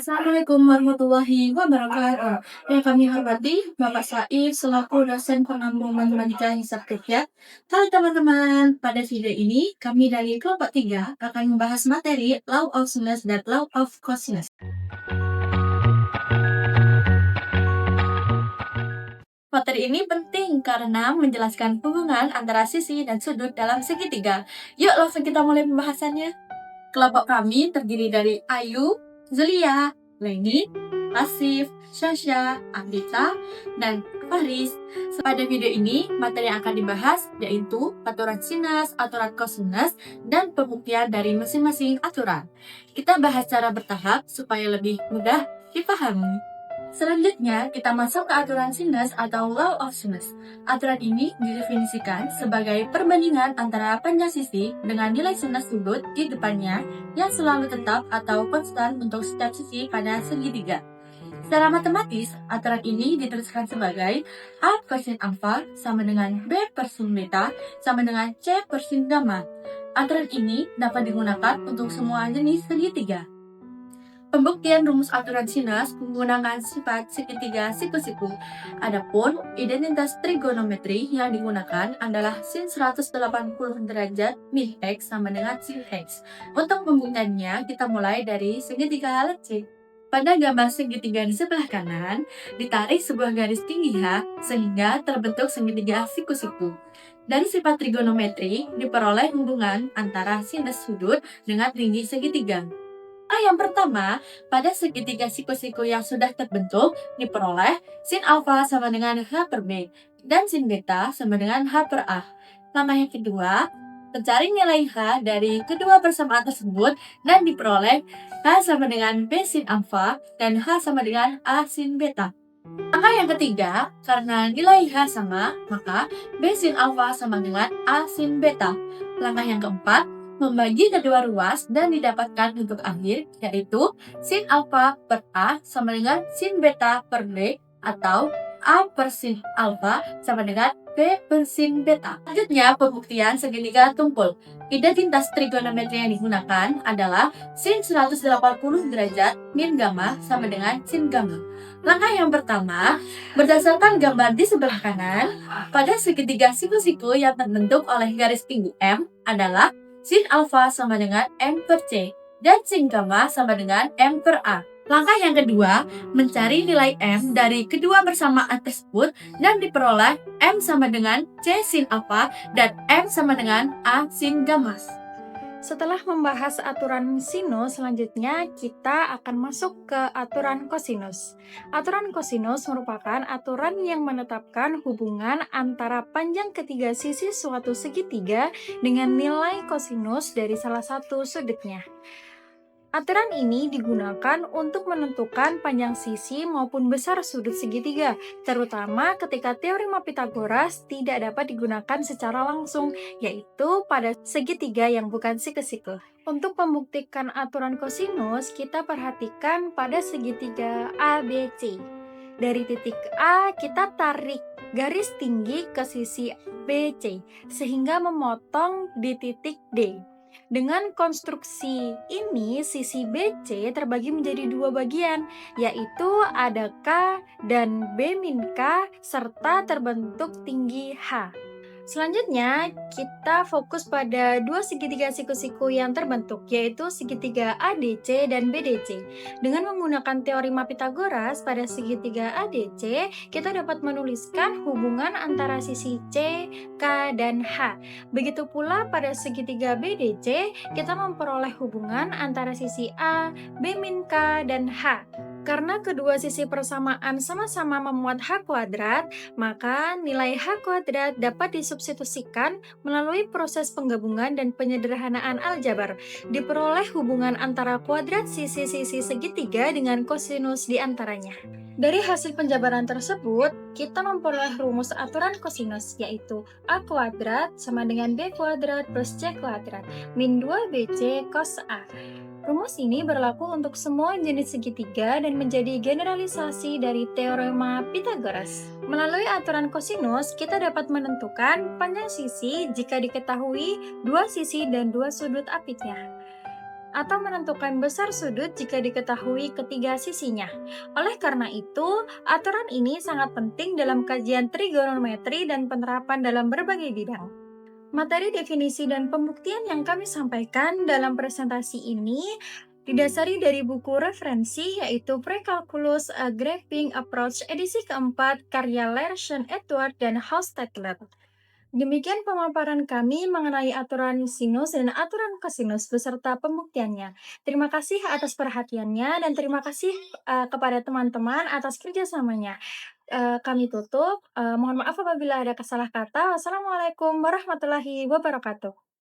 Assalamualaikum warahmatullahi wabarakatuh. Yang kami hormati Bapak Saif selaku dosen pengampu matematika hisab rukyat. Halo teman-teman, pada video ini kami dari kelompok 3 akan membahas materi Law of Sinus dan Law of Cosinus. Materi ini penting karena menjelaskan hubungan antara sisi dan sudut dalam segitiga. Yuk langsung kita mulai pembahasannya. Kelompok kami terdiri dari Ayu, Zulia, Leni, Asif, Syasha, Andita, dan Faris. Pada video ini, materi yang akan dibahas yaitu aturan sinus, aturan kosinus, dan pembuktian dari masing-masing aturan. Kita bahas secara bertahap supaya lebih mudah dipahami. Selanjutnya, kita masuk ke aturan sinus atau law of sinus. Aturan ini didefinisikan sebagai perbandingan antara panjang sisi dengan nilai sinus sudut di depannya yang selalu tetap atau konstan untuk setiap sisi pada segitiga. Secara matematis, aturan ini dituliskan sebagai A per sin alfa sama dengan B per sin beta sama dengan C per sin gamma. Aturan ini dapat digunakan untuk semua jenis segitiga. Pembuktian rumus aturan sinus menggunakan sifat segitiga siku-siku. Adapun identitas trigonometri yang digunakan adalah sin 180 derajat min x sama dengan sin x. Untuk pembuktiannya, kita mulai dari segitiga alat C. Pada gambar segitiga di sebelah kanan, ditarik sebuah garis tinggi H sehingga terbentuk segitiga siku-siku. Dari sifat trigonometri diperoleh hubungan antara sinus sudut dengan tinggi segitiga. Yang pertama, pada segitiga siku-siku yang sudah terbentuk diperoleh sin alfa sama dengan H per B dan sin beta sama dengan H per A. Langkah yang kedua, mencari nilai H dari kedua persamaan tersebut dan diperoleh H sama dengan B sin alfa dan H sama dengan A sin beta. Langkah yang ketiga, karena nilai H sama, maka B sin alfa sama dengan A sin beta. Langkah yang keempat, membagi kedua ruas dan didapatkan bentuk akhir yaitu sin alfa per A sama dengan sin beta per B atau A per sin alfa sama dengan B per sin beta. Selanjutnya, pembuktian segitiga tumpul. Identitas trigonometri yang digunakan adalah sin 180 derajat min gamma sama dengan sin gamma. Langkah yang pertama, berdasarkan gambar di sebelah kanan, pada segitiga siku-siku yang terbentuk oleh garis tinggi M adalah sin alfa sama dengan M per C dan sin gamma sama dengan M per A. Langkah yang kedua, mencari nilai M dari kedua persamaan tersebut dan diperoleh M sama dengan C sin alfa dan M sama dengan A sin gamma. Setelah membahas aturan sinus, selanjutnya kita akan masuk ke aturan kosinus. Aturan kosinus merupakan aturan yang menetapkan hubungan antara panjang ketiga sisi suatu segitiga dengan nilai kosinus dari salah satu sudutnya. Aturan ini digunakan untuk menentukan panjang sisi maupun besar sudut segitiga, terutama ketika teorema Pythagoras tidak dapat digunakan secara langsung, yaitu pada segitiga yang bukan siku-siku. Untuk membuktikan aturan kosinus, kita perhatikan pada segitiga ABC. Dari titik A, kita tarik garis tinggi ke sisi BC, sehingga memotong di titik D. Dengan konstruksi ini, sisi BC terbagi menjadi dua bagian, yaitu ada K dan B min K, serta terbentuk tinggi H. Selanjutnya, kita fokus pada dua segitiga siku-siku yang terbentuk, yaitu segitiga ADC dan BDC. Dengan menggunakan teorema Pythagoras pada segitiga ADC, kita dapat menuliskan hubungan antara sisi C, K, dan H. Begitu pula pada segitiga BDC, kita memperoleh hubungan antara sisi A, B min K, dan H. Karena kedua sisi persamaan sama-sama memuat H kuadrat, maka nilai H kuadrat dapat disubstitusikan melalui proses penggabungan dan penyederhanaan aljabar. Diperoleh hubungan antara kuadrat sisi-sisi segitiga dengan kosinus di antaranya. Dari hasil penjabaran tersebut, kita memperoleh rumus aturan kosinus, yaitu A kuadrat sama dengan B kuadrat plus C kuadrat min 2BC cos A. Rumus ini berlaku untuk semua jenis segitiga dan menjadi generalisasi dari teorema Pythagoras. Melalui aturan kosinus, kita dapat menentukan panjang sisi jika diketahui dua sisi dan dua sudut apitnya. atau menentukan besar sudut jika diketahui ketiga sisinya. Oleh karena itu, aturan ini sangat penting dalam kajian trigonometri dan penerapan dalam berbagai bidang. Materi definisi dan pembuktian yang kami sampaikan dalam presentasi ini didasari dari buku referensi yaitu Pre-Calculus A Graphing Approach edisi keempat karya Larson, Edward, dan Hostetler. Demikian pemaparan kami mengenai aturan sinus dan aturan kosinus beserta pembuktiannya. Terima kasih atas perhatiannya dan terima kasih kepada teman-teman atas kerjasamanya. Kami tutup. Mohon maaf apabila ada salah kata. Wassalamualaikum warahmatullahi wabarakatuh.